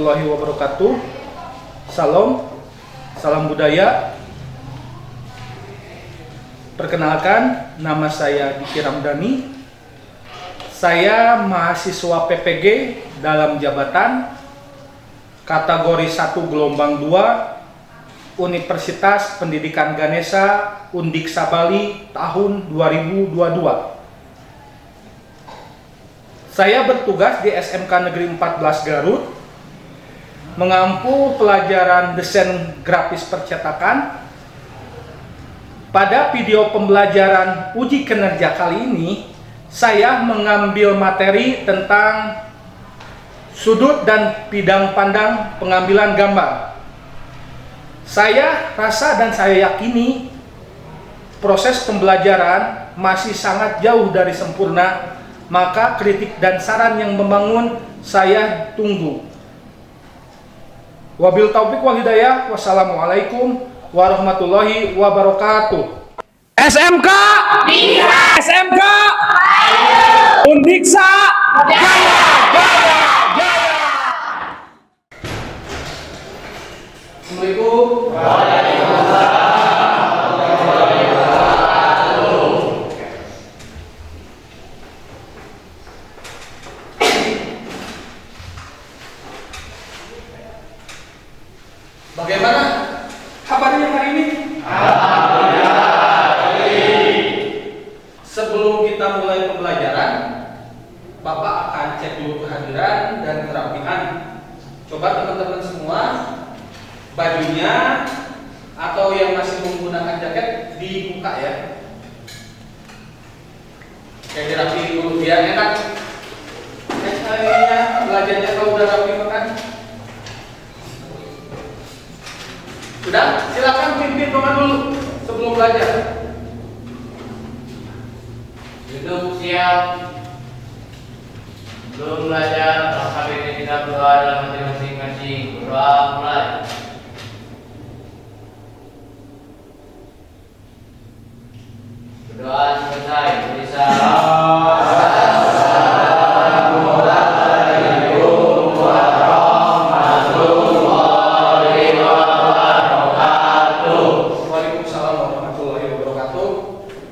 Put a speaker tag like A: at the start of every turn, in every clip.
A: warahmatullahi wabarakatuh. Salam budaya. Perkenalkan, nama saya Diki Ramdhani. Saya mahasiswa PPG dalam jabatan kategori 1 gelombang 2 Universitas Pendidikan Ganesha Undiksa Bali tahun 2022. Saya bertugas di SMK Negeri 14 Garut, mengampu pelajaran desain grafis percetakan. Pada video pembelajaran uji kinerja kali ini, saya mengambil materi tentang sudut dan bidang pandang pengambilan gambar. Saya rasa dan saya yakini proses pembelajaran masih sangat jauh dari sempurna. Maka kritik dan saran yang membangun saya tunggu. Wabil taufiq wal hidayah. Wassalamualaikum warahmatullahi wabarakatuh.
B: SMK SMK Undiksa Jaya Jaya Jaya.
A: Assalamualaikum. Bagaimana kabarnya hari ini? Sebelum kita mulai pembelajaran, Bapak akan cek dulu kehadiran dan kerapihan. Coba teman-teman semua, bajunya atau yang masih menggunakan jaket dibuka ya. Kayak dirapiin dulu biar enak. Kayaknya belajarnya kalau udah rapi makan. Sudah, silakan pimpin teman dulu sebelum belajar.
C: Duduk siap. Belum belajar, maka kita berdoa dalam hati masing-masing. Berdoa mulai. Berdoa selesai. Bisa.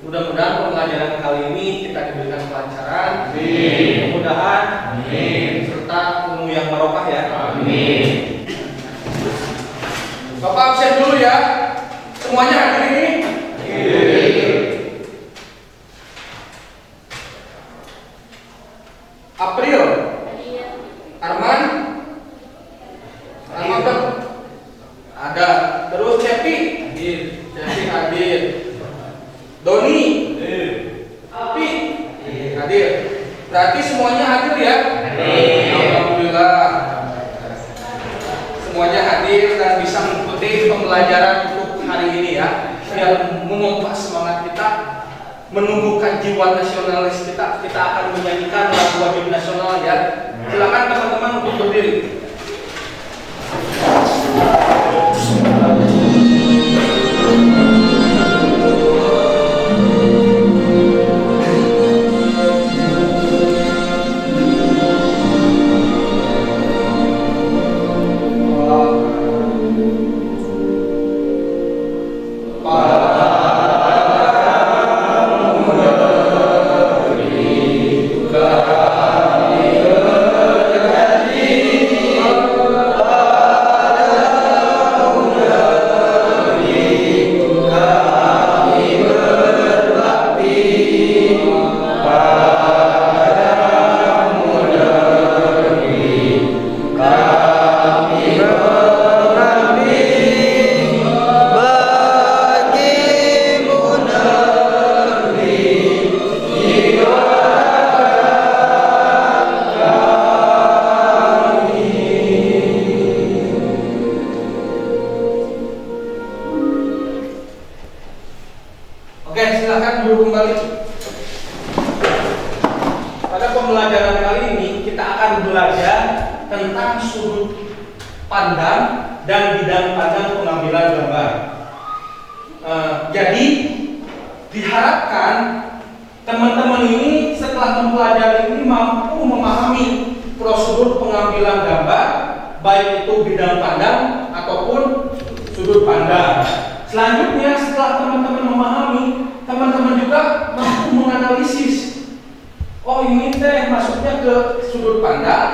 A: Mudah-mudahan pembelajaran kali ini kita diberikan kelancaran, kemudahan, serta ilmu yang barokah ya. Amin. Bapak absen dulu ya. Semuanya hadir ini. April. Arman. Arman ada. Terus Cepi. Cepi hadir. Doni, Api, hadir. Berarti semuanya hadir ya? Hadir. Alhamdulillah. Semuanya hadir dan bisa mengikuti pembelajaran untuk hari ini ya. Biar memompa semangat kita, menumbuhkan jiwa nasionalis kita. Kita akan menyanyikan lagu wajib nasional ya. Silakan teman-teman untuk berdiri. Pembelajaran kali ini kita akan belajar tentang sudut pandang dan bidang pandang pengambilan gambar. Jadi diharapkan teman-teman ini setelah mempelajari ini mampu memahami prosedur pengambilan gambar, baik itu bidang pandang ataupun sudut pandang. Selanjutnya setelah teman-teman memahami, teman-teman juga mampu menganalisis. Oh ini teh masuknya ke sudut pandang,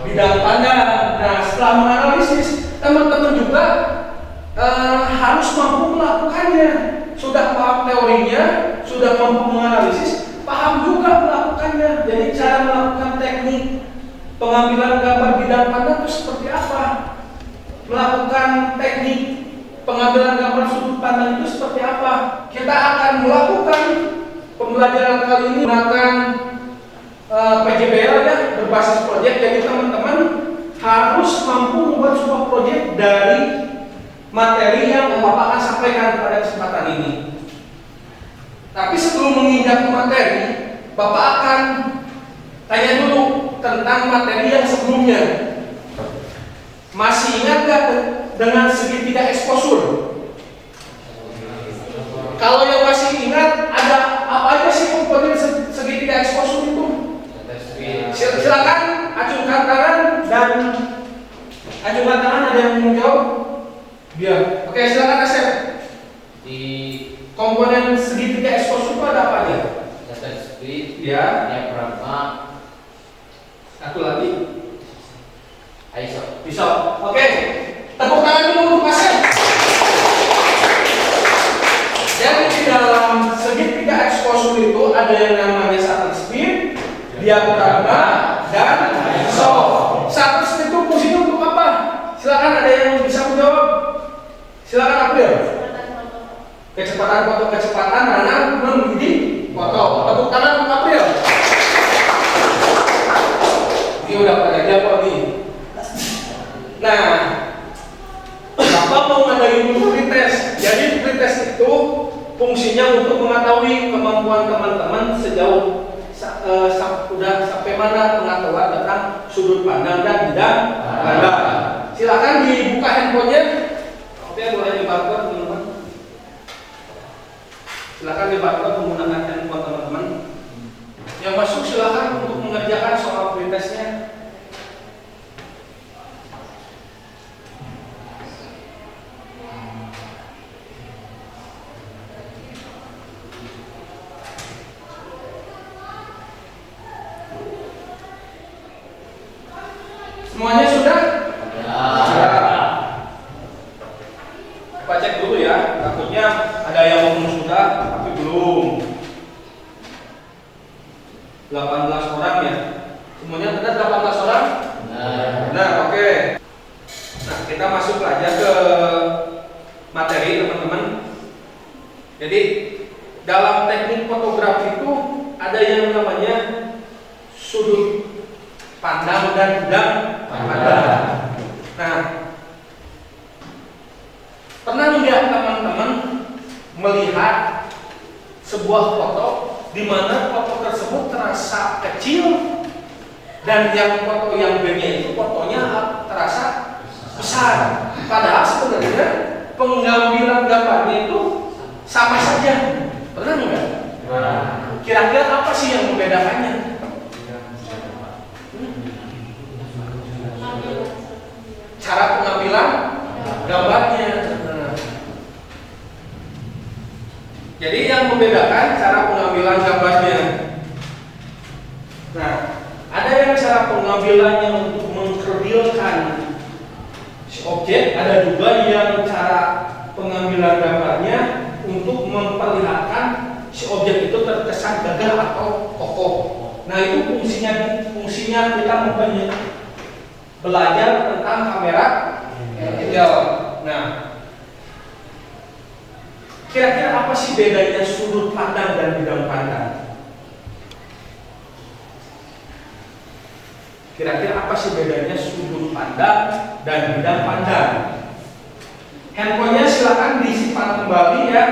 A: bidang pandang. Nah setelah menganalisis, teman-teman juga harus mampu melakukannya. Sudah paham teorinya, sudah mampu menganalisis, paham juga melakukannya. Jadi cara melakukan teknik pengambilan gambar bidang pandang itu seperti apa? Melakukan teknik pengambilan gambar sudut pandang itu seperti apa? Kita akan melakukan pembelajaran kali ini menggunakan PJBL ya, berbasis proyek. Jadi teman-teman harus mampu membuat sebuah proyek dari materi yang Bapak akan sampaikan pada kesempatan ini. Tapi sebelum menginjak ke materi, Bapak akan tanya dulu tentang materi yang sebelumnya. Masih ingat gak dengan segitiga eksposur? Kalau yang masih ingat, ada apa aja sih komponen segitiga eksposur itu? Silakan acungkan tangan dan acungkan tangan, ada yang mau jawab? Biar. Oke, silakan Asep.
C: Di
A: Komponen segitiga eksposur itu ada apa aja?
C: data split,
A: Ya.
C: diafragma,
A: Satu lagi.
C: ISO.
A: Pisau. Oke. Tepuk tangan dulu untuk Asep. Jadi di dalam segitiga eksposur itu ada yang namanya shutter speed, diafragma, dan ISO. Shutter speed itu fungsinya untuk apa? Silakan, ada yang bisa menjawab. Silakan April. Kecepatan foto, kecepatan mana menjadi foto. Tepuk tangan untuk April. Ini udah pada jawab nih. Nah, Bapak mau ngadain dulu pretest. Jadi pretest itu fungsinya untuk mengetahui kemampuan teman-teman sejauh sudah sampai mana pengetahuan tentang sudut pandang dan bidang pandang. Silakan dibuka handphonenya. Oke, boleh dibarcode teman-teman. Silakan dibarcode menggunakan handphone teman-teman. Yang masuk silakan untuk mengerjakan soal pretestnya. Semuanya sudah? Ya. Kita cek dulu ya, takutnya ada yang ngomong sudah tapi belum. 18 orang ya. Semuanya benar 18 orang? Benar, oke. Nah, kita masuk aja ke materi teman-teman. Jadi dalam teknik fotografi itu ada yang namanya sudut pandang dan bidang pandang. Nah, pernah nggak teman-teman melihat sebuah foto di mana foto tersebut terasa kecil dan yang foto yang B-nya itu fotonya terasa besar? Padahal sebenarnya pengambilan gambarnya itu sama saja. Pernah nggak? Kira-kira apa sih yang membedakannya? Cara pengambilan gambarnya. Jadi yang membedakan cara pengambilan gambarnya. Nah, ada yang cara pengambilannya untuk mengkerdilkan si objek, ada juga yang cara pengambilan gambarnya untuk memperlihatkan si objek itu terkesan gagah atau kokoh. Nah, itu fungsinya kita belajar tentang kamera digital. Nah, kira-kira apa sih bedanya sudut pandang dan bidang pandang? Kira-kira apa sih bedanya sudut pandang dan bidang pandang? Handphonenya silakan disimpan kembali ya.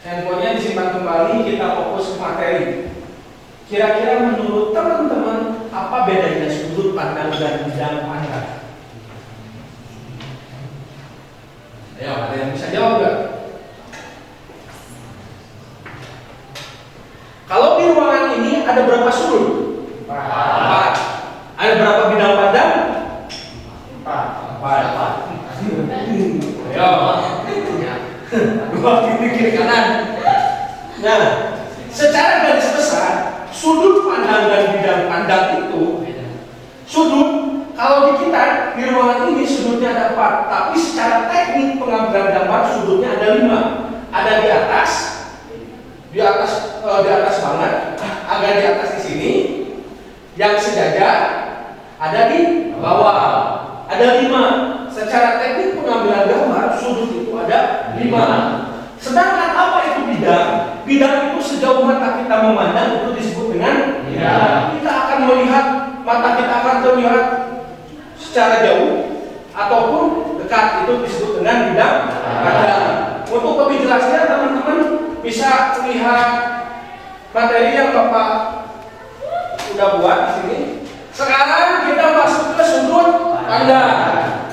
A: Handphonenya disimpan kembali, kita fokus ke materi. Kira-kira menurut teman-teman apa bedanya sudut pandang dan bidang pandang? Ayo, ada yang bisa jawab nggak? Kalau di ruangan ini ada berapa sudut? 4. Ada berapa bidang pandang? Dua kiri kanan. Nah, secara garis besar sudut pandang dan bidang pandang itu sudut kalau di kita di ruangan ini sudutnya ada 4, tapi secara teknik pengambilan gambar sudutnya ada 5. Ada di atas banget, agak di atas di sini, yang sejajar ada di bawah, ada 5. Secara teknik pengambilan gambar sudut itu ada 5. Sedangkan apa itu bidang? Bidang itu sejauh mata kita memandang itu disebut dengan bidang. Kita akan melihat, mata kita akan terlihat secara jauh ataupun dekat, itu disebut dengan bidang pandang. Untuk lebih jelasnya teman-teman bisa lihat materi yang Bapak sudah buat di sini. Sekarang kita masuk ke sudut pandang.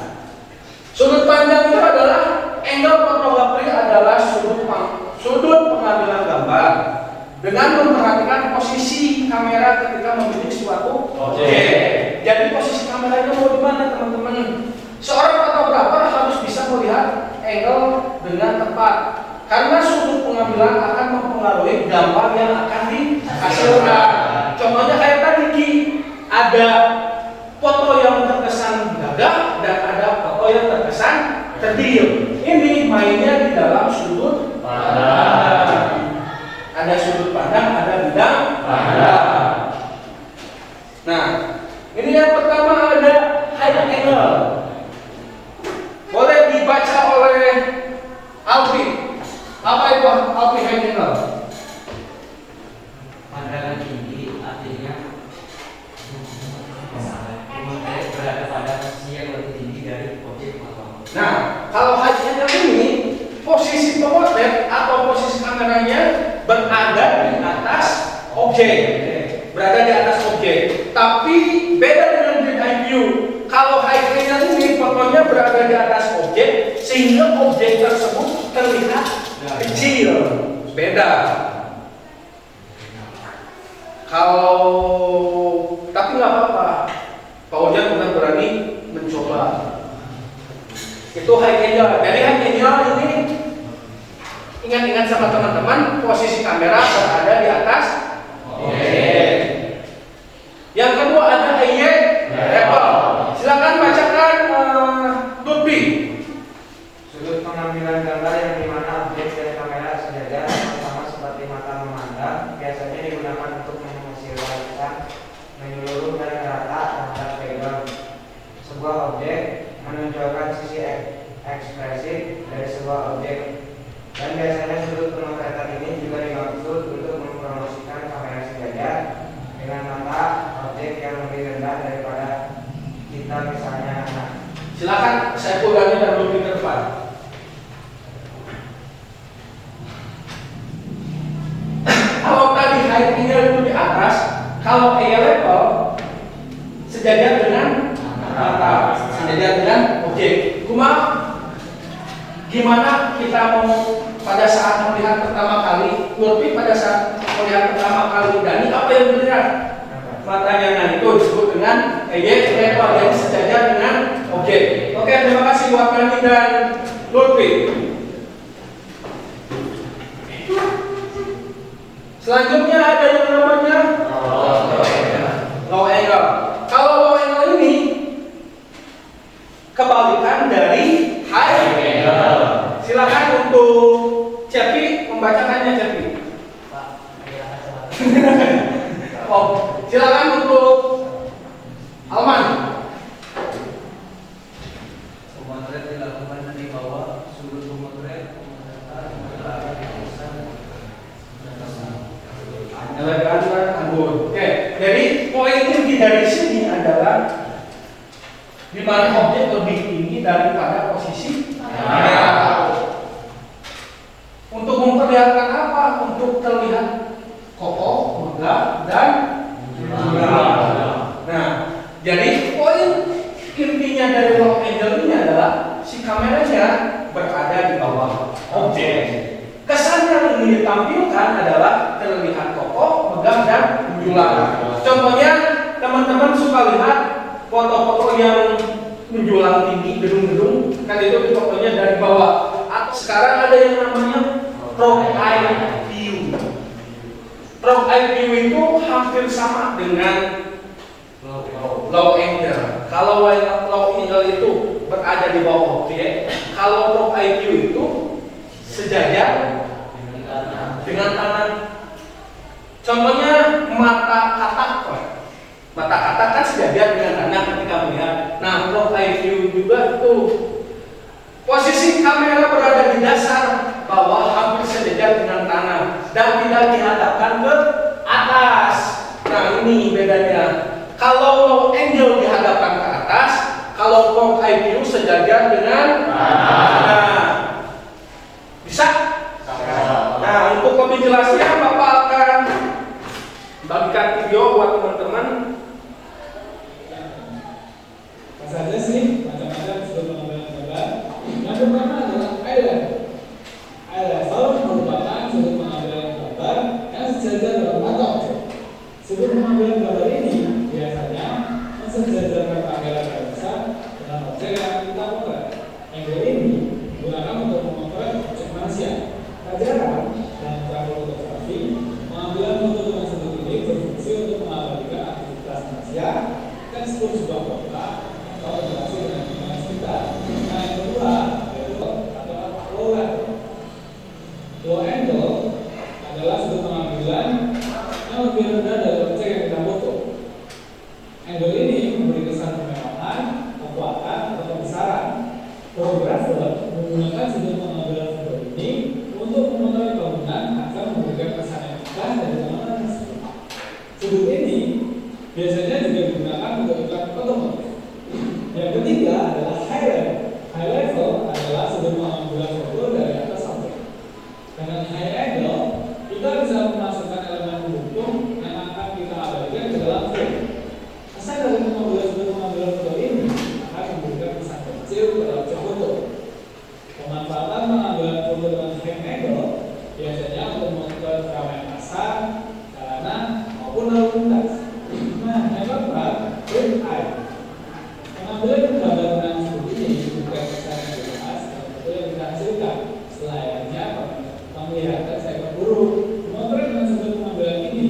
A: Sudut pandang itu adalah angle fotografi, adalah sudut pengambilan gambar dengan memperhatikan posisi kamera ketika membidik suatu objek. Jadi posisi kameranya mau di mana teman-teman? Seorang fotografer harus bisa melihat angle dengan tepat, karena sudut pengambilan akan mempengaruhi gambar yang akan dihasilkan. Contohnya kayak tadi Ki, ada foto yang terkesan gagah dan ada foto yang terkesan terdiam. Ini mainnya di dalam sudut pandang. Ada sudut pandang, ada bidang pandang. Nah, ini yang pertama ada high angle. Boleh dibaca oleh Alfi. Apa itu Alfi high angle?
C: Pandangan tinggi artinya berada pada posisi yang lebih tinggi dari objek foto.
A: Nah, kalau high angle ini posisi pemotret atau posisi kameranya berada di atas objek, berada di atas objek. Tapi beda dengan grid eye view. Kalau high angle ini fotonya berada di atas objek sehingga objek tersebut terlihat kecil. Beda. Kalau tapi nggak apa-apa. Pak Ojan bukan berani mencoba. Itu high angle. Jadi high angle ini ingat-ingat sama teman-teman, posisi kamera berada di atas objek. Yang kedua ada eye level. Silakan bacakan Lutfi.
D: Sudut pengambilan gambar yang dimana objek dan kamera sejajar sama seperti mata memandang biasanya digunakan untuk menghasilkan menyeluruh dan rata terhadap background. Sebuah objek menunjukkan sisi ekspresif dari sebuah objek, dan biasanya sudut pemotretan ini juga dimaksud untuk mempromosikan kamera sejajar dengan mata objek yang lebih rendah daripada kita, misalnya anak.
A: Silakan saya pulangnya dan Lutfi ke depan. Kalau tadi high angle itu di atas, kalau eye level sejajar dengan mata, sejajar dengan objek. Gimana kita mau pada saat melihat pertama kali, Lutfi pada saat melihat pertama kali Dani apa yang dilihat? Matanya. Nah, itu disebut dengan eye level, yang sejajar dengan objek. Oke, terima kasih buat Dani dan Lutfi. Selanjutnya ada yang namanya low angle. Kalau low angle ini kebalikan dari high angle. Silakan untuk Cepi membacakannya, Cepi. Oh, silakan untuk Alman.
C: Pemotret dilakukan dari bawah, sudut pemotret
A: Elegan anggur. Oke, jadi poin inti dari sini adalah di mana objek lebih tinggi daripada posisi kamera. Untuk memperlihatkan apa? Untuk terlihat kokoh, megah, dan menjulang. Nah, jadi poin intinya dari low angle ini adalah si kameranya berada di bawah objek. Kesan yang ingin ditampilkan adalah terlihat kokoh, megah, dan menjulang. Contohnya, teman-teman suka lihat foto-foto yang menjulang tinggi, gedung-gedung, kan itu fotonya dari bawah. Atau sekarang ada yang namanya profile view. Profile view itu hampir sama dengan low angle. Kalau low angle itu berada di bawah objek, kalau profile view itu sejajar dengan tangan. Contohnya mata katak, mata katak kan sejajar dengan tangan ketika melihat. Nah, profile view juga tuh posisi kamera berada di dasar bawah hampir sejajar dengan tangan dan tidak dihadapkan ke atas. Nah, ini bedanya. Kalau low angle dihadapkan ke atas, kalau profile view sejajar dengan tangan. Bisa? Nah, untuk lebih jelasnya Bapak akan bagikan video buat teman-teman.
E: Apa saja sih macam-macam sudut pengambilan gambar? Yang pertama adalah eye level. Eye level merupakan sudut pengambilan gambar yang sejajar dalam mata objek. Sudut pengambilan gambar ini biasanya mensejajarkan kamera besar dengan objek yang kita potret. Angle ini digunakan untuk memotret objek manusia. Tak jarang dalam praktek fotografi, pengambilan foto dengan sudut ini berfungsi untuk mengabadikan aktivitas manusia dan sebuah kota atau interaksi dengan lingkungan sekitar. Nah, yang kedua yaitu adalah low level. Low angle adalah sudut pengambilan yang lebih rendah dari objek yang kita foto. Angle ini memberi kesan kemewahan, kekuatan, atau kebesaran. Fotografer menggunakan sudut pengambilan foto ini untuk memotret bangunan agar memberikan kesan yang megah dari bangunan tersebut. Sudut ini biasanya juga digunakan untuk iklan otomotif. Yang ketiga adalah high level. High level adalah sudut pengambilan foto dari atas objek. Dengan high angle, kita bisa memasukkan elemen pendukung yang akan kita abadikan ke dalam frame. Kesan dari pengambilan sudut pengambilan foto ini akan memberikan kesan kecil pada objek foto. Pemanfaatan pengambilan foto dengan high angle biasanya untuk memotret keramaian pasar, jalanan, maupun lalu lintas. Nah, yang keempat, frame eye. Pengambilan gambar dengan sudut ini memberikan kesan yang jelas dan foto yang kita hasilkan. Selayaknya penglihatan seekor burung. Memotret dengan sudut pengambilan ini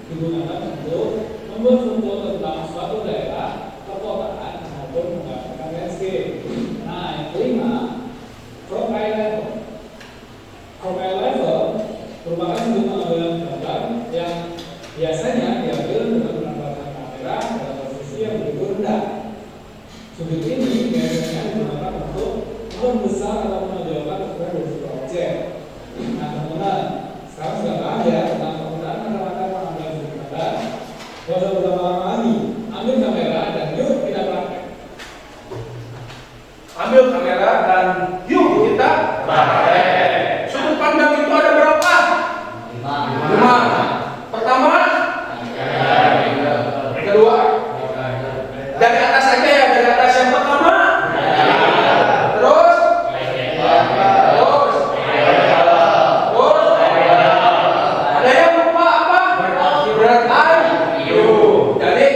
E: digunakan untuk membuat foto tentang suatu daerah, perkotaan, maupun menggambarkan landscape. Nah, yang kelima, profile level. Profile level merupakan sudut pengambilan gambar yang biasanya diambil dengan menempatkan kamera pada posisi yang begitu rendah. Sudut ini biasanya digunakan untuk membesar atau menonjolkan ukuran dari sebuah objek. Nah, teman-teman, sekarang sudah paham ya tentang penggunaan kata-kata pengambilan sudut gambar. Gak usah berlama-lama lagi, ambil kamera dan yuk kita praktek.
A: Ambil kamera dan yuk kita praktek. Sudut pandang itu ada berapa? 5. Pertama, kedua. Dari atas saja ya, dari atas yang pertama. Terus. Ada yang lupa apa? Bird eye view. Jadi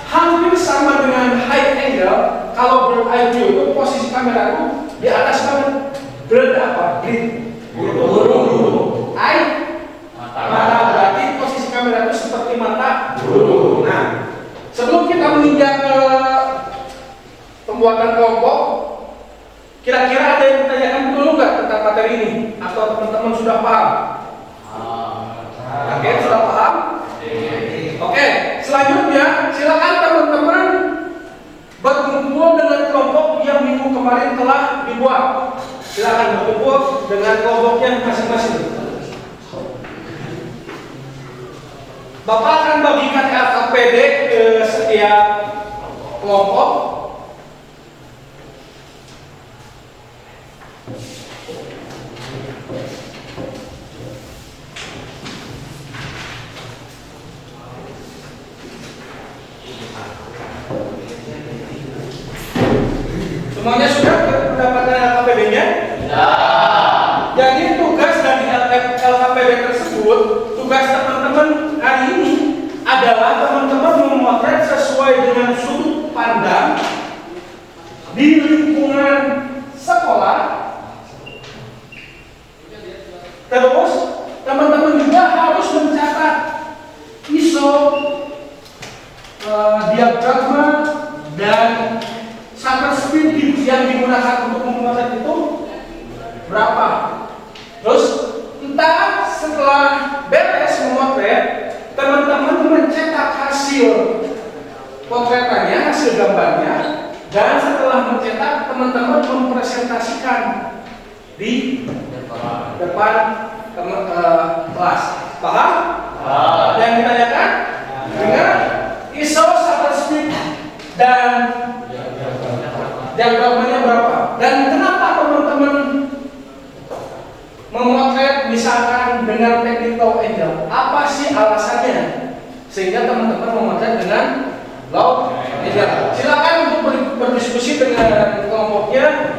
A: hampir sama dengan high angle. Kalau bird eye view itu posisi kamera itu di atas banget. Bird apa? Burung. Eye mata, berarti posisi kamera itu seperti mata burung. Nah, sebelum kita menginjak ke pembuatan kelompok, kira-kira ada yang ditanyakan dulu nggak tentang materi ini? Atau teman-teman sudah paham? Oke, sudah paham? Oke, selanjutnya silakan teman-teman berkumpul dengan kelompok yang minggu kemarin telah dibuat. Silakan berkumpul dengan kelompoknya masing-masing. Bapak akan bagikan LKPD ke setiap kelompok. Semuanya sudah mendapatkan LKPD-nya? Jadi tugas dari LKPD tersebut, tugas teman-teman hari ini adalah teman-teman memotret sesuai dengan sudut pandang di lingkungan sekolah Terus entah setelah beres memotret, teman-teman mencetak hasil potretannya, hasil gambarnya, dan setelah mencetak teman-teman mempresentasikan di depan kelas. Paham? Yang ditanyakan dengan ISO shutter speed dan diagramanya berapa? Dan kenapa teman-teman memotret misalkan dengan teknik low angle? Apa sih alasannya? Sehingga teman-teman memotret dengan low angle. Silakan untuk berdiskusi dengan kelompoknya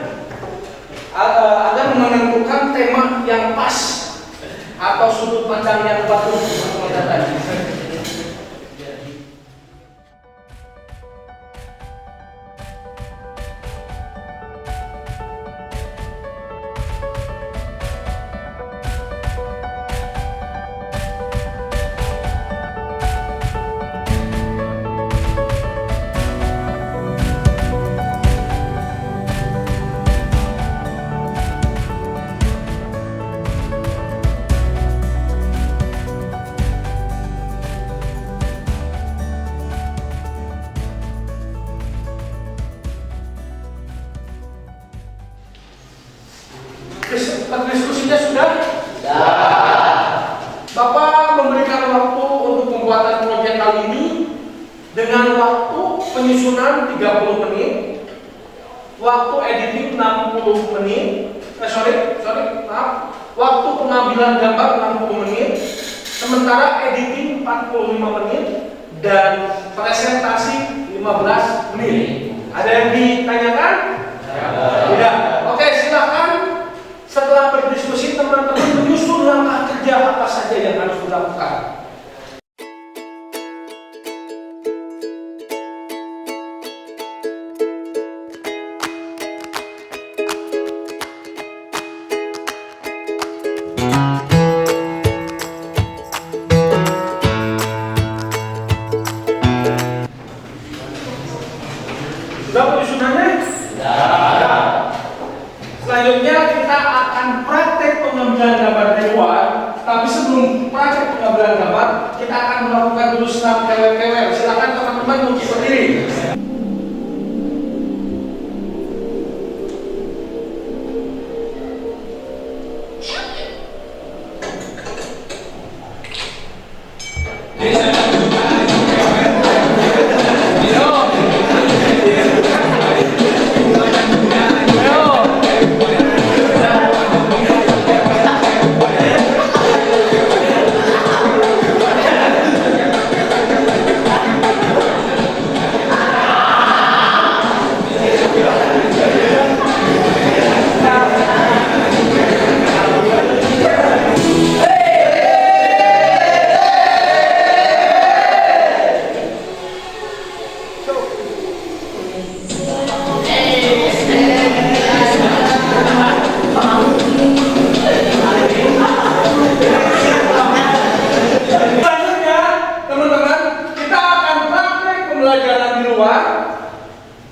A: agar menentukan tema yang pas atau sudut pandang yang bagus untuk memotret tadi. Diskusinya sudah? Bapak memberikan waktu untuk pembuatan proyek kali ini dengan waktu penyusunan 30 menit, waktu editing 60 menit, waktu pengambilan gambar 60 menit, sementara editing 45 menit, dan presentasi 15 menit. Ada yang ditanyakan? Tidak. Oke, silakan. Setelah berdiskusi, teman-teman menyusun langkah kerja apa saja yang harus dilakukan. Sudah penyusunannya? Sudah. Selanjutnya kita akan praktek pengambilan gambar di luar. Tapi sebelum praktek pengambilan gambar, kita akan melakukan dulu senam KWKW. Silakan teman-teman untuk berdiri.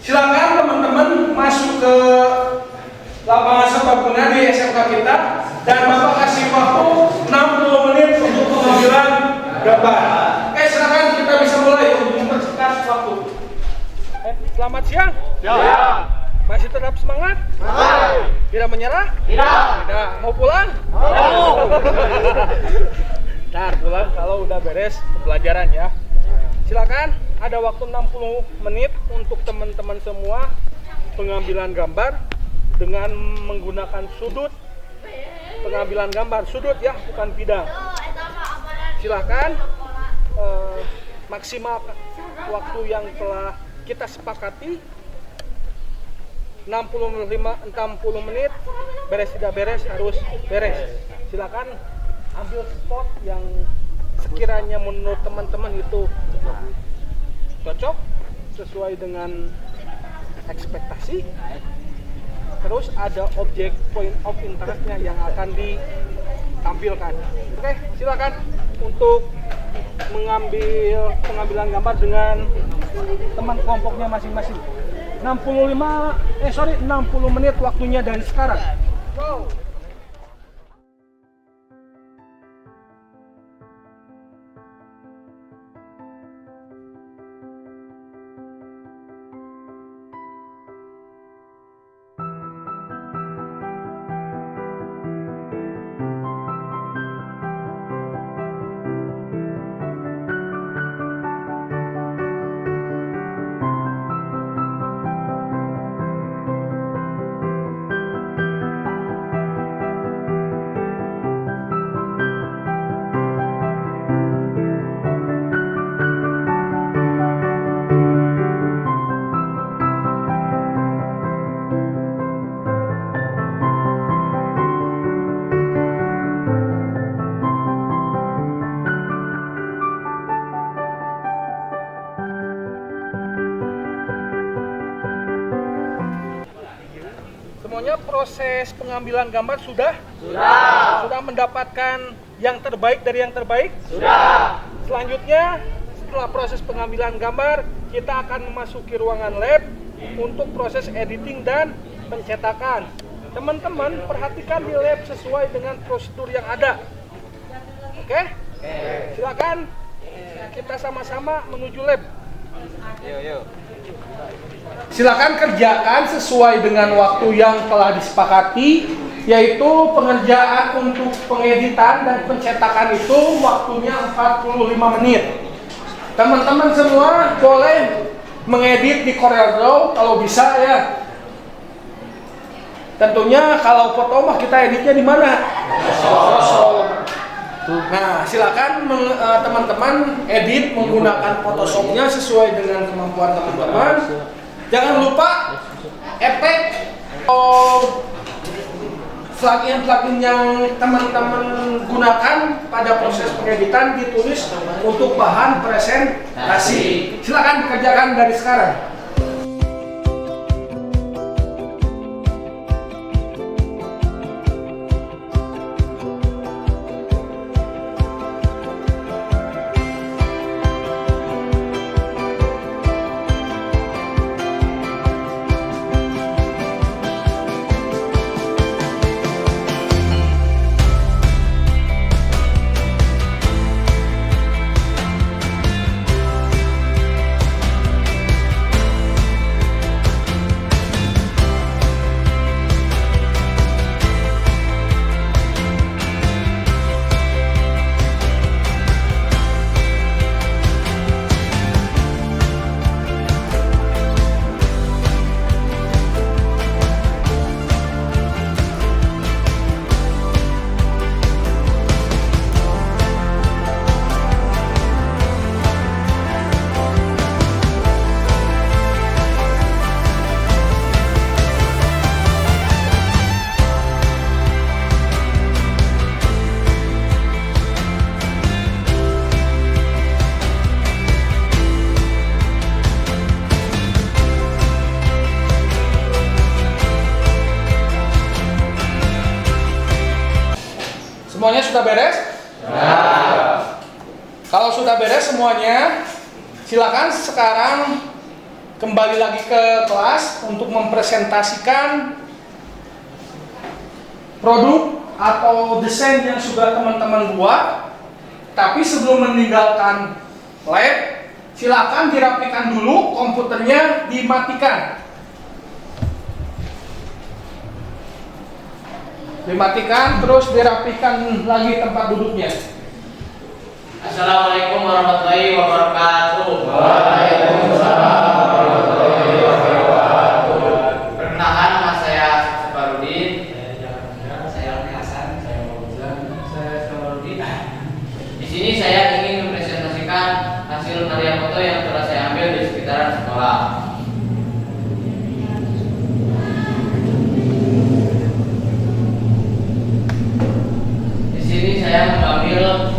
A: Silakan teman-teman masuk ke lapangan serbaguna di SMK kita, dan Bapak kasih waktu 60 menit untuk pengambilan gambar. Oke, silakan kita bisa mulai untuk mempercepat waktu. Selamat siang.
B: Ya.
A: Masih tetap semangat? Tidak menyerah? Tidak. Mau pulang? Ntar pulang kalau udah beres pembelajaran ya. Silakan, ada waktu 60 menit untuk teman-teman semua pengambilan gambar dengan menggunakan sudut pengambilan gambar, sudut ya, bukan bidang. Silakan maksimal waktu yang telah kita sepakati 60 menit, beres tidak beres harus beres. Silakan ambil spot yang sekiranya menurut teman-teman itu cocok sesuai dengan ekspektasi. Terus ada objek point of interestnya yang akan ditampilkan. Oke, silakan untuk mengambil pengambilan gambar dengan teman kelompoknya masing-masing. 60 menit waktunya dari sekarang. Wow. Semuanya proses pengambilan gambar sudah? Sudah mendapatkan yang terbaik dari yang terbaik? Sudah. Selanjutnya, setelah proses pengambilan gambar, kita akan memasuki ruangan lab untuk proses editing dan pencetakan. Teman-teman perhatikan di lab sesuai dengan prosedur yang ada. Oke? Silakan kita sama-sama menuju lab. Silakan kerjakan sesuai dengan waktu yang telah disepakati, yaitu pengerjaan untuk pengeditan dan pencetakan itu waktunya 45 menit. Teman-teman semua boleh mengedit di Corel Draw kalau bisa ya. Tentunya kalau foto mah kita editnya di mana? Nah, silakan teman-teman edit menggunakan Photoshop-nya sesuai dengan kemampuan teman-teman. Jangan lupa efek atau plugin-plugin yang teman-teman gunakan pada proses pengeditan ditulis untuk bahan presentasi. Silakan kerjakan dari sekarang. Semuanya sudah beres? Kalau sudah beres semuanya, silakan sekarang kembali lagi ke kelas untuk mempresentasikan produk atau desain yang sudah teman-teman buat. Tapi sebelum meninggalkan lab, silakan dirapikan dulu, komputernya dimatikan. Dimatikan, terus dirapikan lagi tempat duduknya.
C: Assalamualaikum warahmatullahi wabarakatuh.
B: Waalaikumsalam warahmatullahi wabarakatuh.
C: Perkenalkan, nama saya Safarudin.
D: Saya Hasan, saya Fauzan, saya Safarudin.
C: Di sini saya ingin mempresentasikan hasil karya foto yang telah saya ambil di sekitaran sekolah. Di sini saya mengambil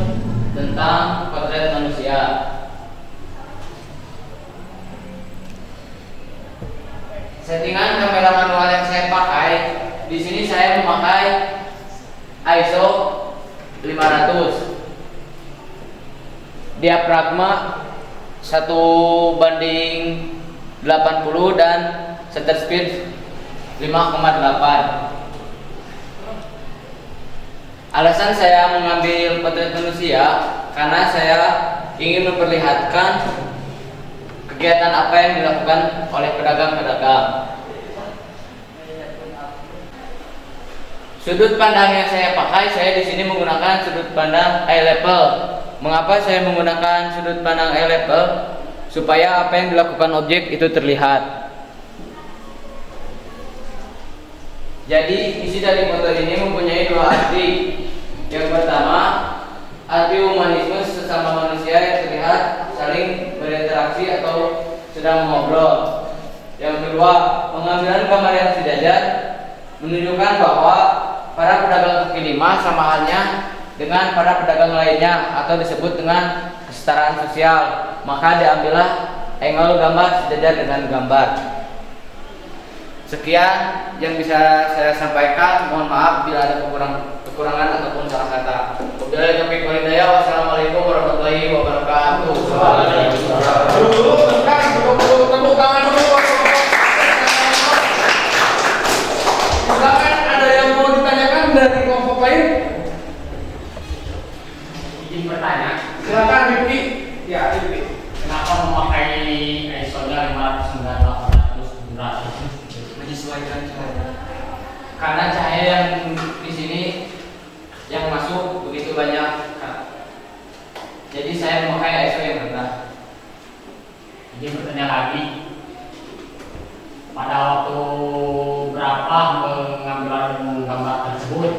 C: tentang potret manusia. Settingan kamera manual yang saya pakai, di sini saya memakai ISO 500. Diafragma 1:80 dan shutter speed 5,8. Alasan saya mengambil potret manusia karena saya ingin memperlihatkan kegiatan apa yang dilakukan oleh pedagang-pedagang. Sudut pandang yang saya pakai, saya di sini menggunakan sudut pandang eye level. Mengapa saya menggunakan sudut pandang eye level? Supaya apa yang dilakukan objek itu terlihat. Jadi isi dari foto ini mempunyai dua arti. Yang pertama, arti humanisme sesama manusia yang terlihat saling berinteraksi atau sedang mengobrol. Yang kedua, pengambilan gambar yang sejajar menunjukkan bahwa para pedagang kaki lima sama halnya dengan para pedagang lainnya atau disebut dengan kesetaraan sosial. Maka diambillah angle gambar sejajar dengan gambar. Sekian yang bisa saya sampaikan. Mohon maaf bila ada kekurangan ataupun salah kata. Wabillahi taufiq wal hidayah. Wassalamualaikum warahmatullahi wabarakatuh.
A: Dulu tentang tepuk tangan dulu. Silakan, ada yang mau ditanyakan dari kelompok lain?
B: Izin bertanya,
A: Silakan Rifki. Ya, Rifki.
B: kenapa memakai ISO-nya 500, 900, 700?
C: Menyesuaikan cahaya. Karena cahaya yang di sini yang masuk begitu banyak. Jadi saya memakai ISO yang rendah.
B: Izin bertanya lagi, pada waktu berapa pengambilan gambar tersebut?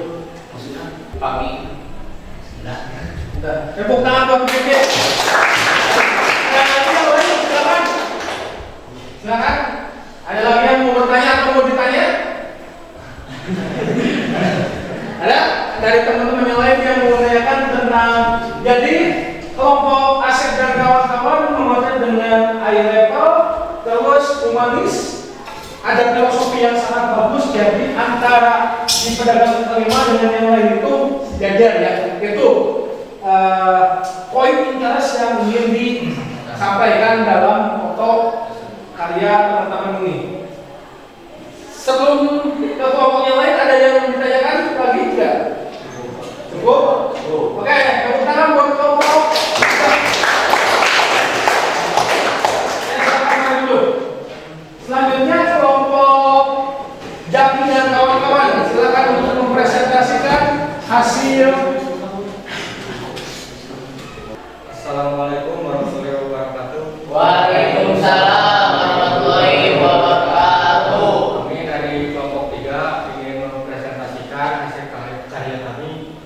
C: Maksudnya pagi.
B: Sudah.
A: Tepuk tangan buat Rifki. Silakan. Silakan. Ada lagi yang mau bertanya atau mau ditanya? Ada dari teman-teman yang lain yang mau menanyakan tentang, jadi kelompok Asep dan kawan-kawan memotret dengan eye level, terus humanis, ada filosofi yang sangat bagus. Jadi antara di pedagang kelima dengan yang lain itu jajar ya, itu poin interest yang ingin disampaikan dalam foto karya teman-teman ini. Sebelum ke kelompok yang lain, ada yang ditanyakan lagi tidak? Cukup? Oke, tepuk tangan buat kelompok. Selanjutnya kelompok Jaki dan kawan-kawan, silakan untuk mempresentasikan hasil.
D: Assalamualaikum warahmatullahi wabarakatuh.
C: Waalaikumsalam warahmatullahi wabarakatuh.
D: Kami dari kelompok 3 ingin mempresentasikan hasil karya kami.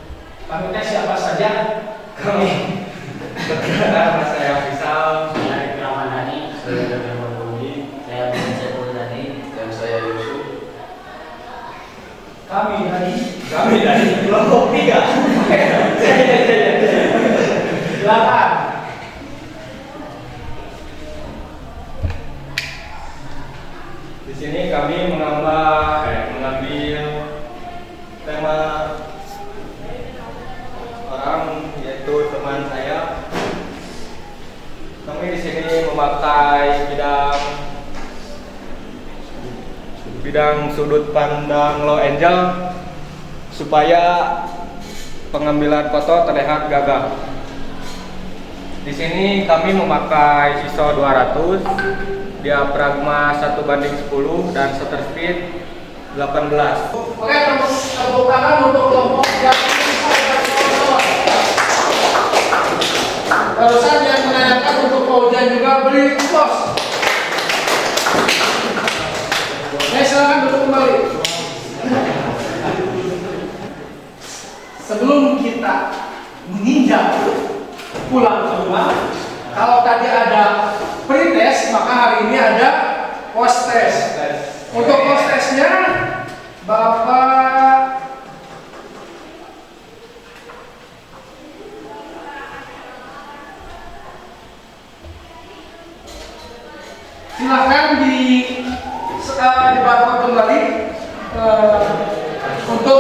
A: Kami siapa saja?
D: Kami nama saya Fisal,
B: Saya Ramadhani,
D: saya Dharma Budi,
C: Saya Saiful Dani dan saya Yusuf.
A: Kami
D: dari kelompok 3.
A: silakan.
D: Di sini kami mengambil tema orang, yaitu teman saya. Kami di sini memakai bidang sudut pandang low angle supaya pengambilan foto terlihat gagah. Di sini kami memakai ISO 200, diafragma 1:10 dan shutter speed 18.
A: Oke, tepuk tangan untuk kelompok Jaki. Barusan yang menanyakan untuk Paujan juga beri close. Silakan duduk kembali. Sebelum kita meninjau pulang ke rumah, kalau tadi ada pre-test, maka hari ini ada post-test. Untuk post-testnya, Bapak silakan dibantu kembali untuk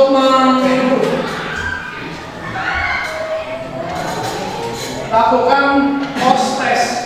A: melakukan post test.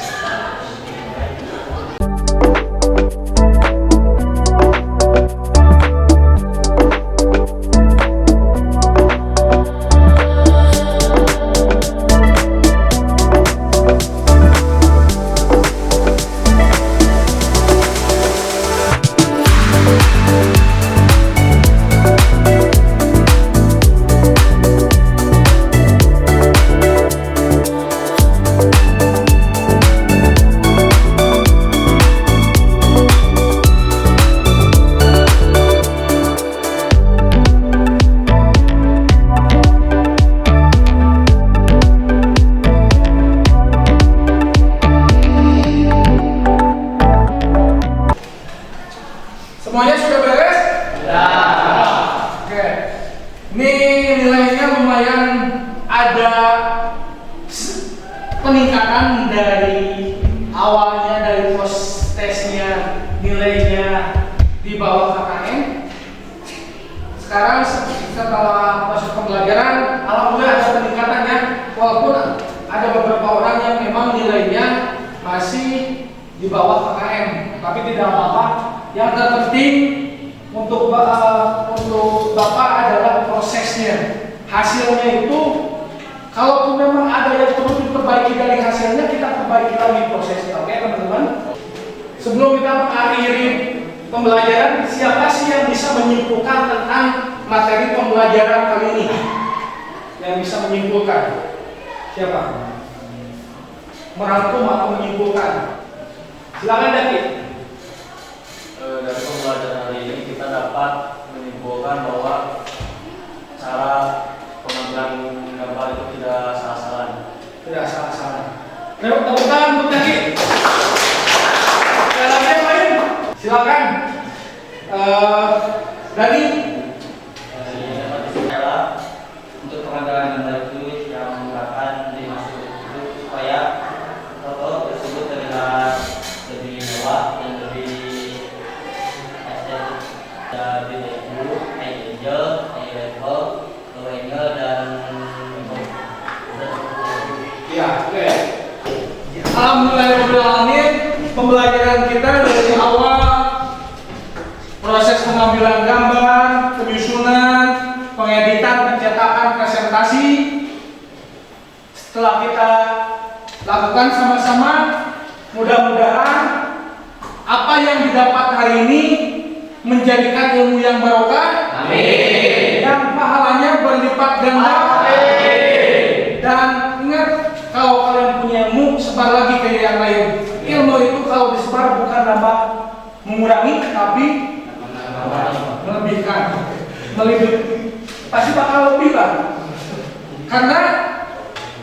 A: Semuanya sudah beres? Oke. Ini nilainya lumayan ada peningkatan dari awalnya, dari post testnya nilainya di bawah setelah proses pembelajaran, alhamdulillah ada peningkatan ya. Walaupun ada beberapa orang yang memang nilainya masih di bawah KKM, tapi tidak apa-apa. Yang terpenting untuk Bapak adalah prosesnya. Hasilnya itu, kalaupun memang ada yang perlu diperbaiki dari hasilnya, kita perbaiki lagi prosesnya. Oke teman-teman? Sebelum kita mengakhiri pembelajaran, siapa sih yang bisa menyimpulkan tentang materi pembelajaran kali ini? Yang bisa menyimpulkan? Siapa? Merangkum atau menyimpulkan? Silakan David.
C: Dari pembelajaran hari ini kita dapat menyimpulkan bahwa cara pengambilan gambar itu tidak salah-salah.
A: Tidak salah-salah. Tepuk tangan untuk David. Sekali lagi yang lain, silakan. Dani.
C: Untuk pengambilan gambar itu yang akan dimaksud itu supaya foto tersebut terlihat lebih mewah dan lebih estetik, lebih baik, high angel, high level, low angle dan
A: Ya, oke. Alhamdulillahirrahmanirrahim. Pembelajaran kita dari awal proses pengambilan gambar, penyusunan, pengeditan, pencetakan, presentasi. Setelah kita lakukan sama-sama, mudah-mudahan apa yang didapat hari ini menjadikan ilmu yang barokah.
C: Amin.
A: Yang pahalanya berlipat ganda. Amin. Dan ingat, kalau kalian punya ilmu, sebar lagi ke yang lain. Ilmu itu kalau disebar bukan nambah mengurangi, tapi melebihkan, melebihi. Pasti bakal lebih lah. Karena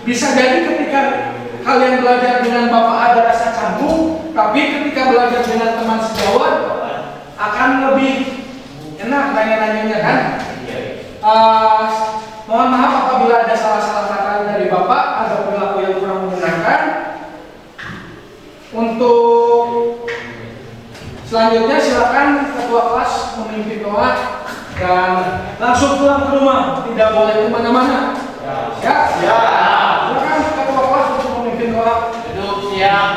A: bisa jadi ketika kalian belajar dengan Bapak ada rasa canggung, tapi ketika belajar dengan teman sejawat akan lebih enak nanya-nanyanya kan. Mohon maaf apabila ada salah-salah kata dari Bapak, ada perilaku yang kurang menyenangkan. Untuk selanjutnya silakan ketua kelas memimpin doa dan langsung pulang ke rumah, tidak boleh kemana-mana. Ya. Silakan ketua kelas untuk memimpin doa.
B: Duduk siang.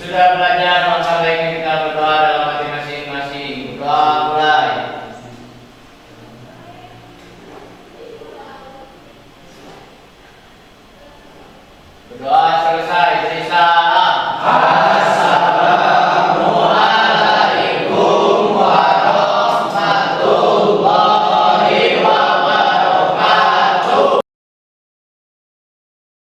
B: Sudah belajar masa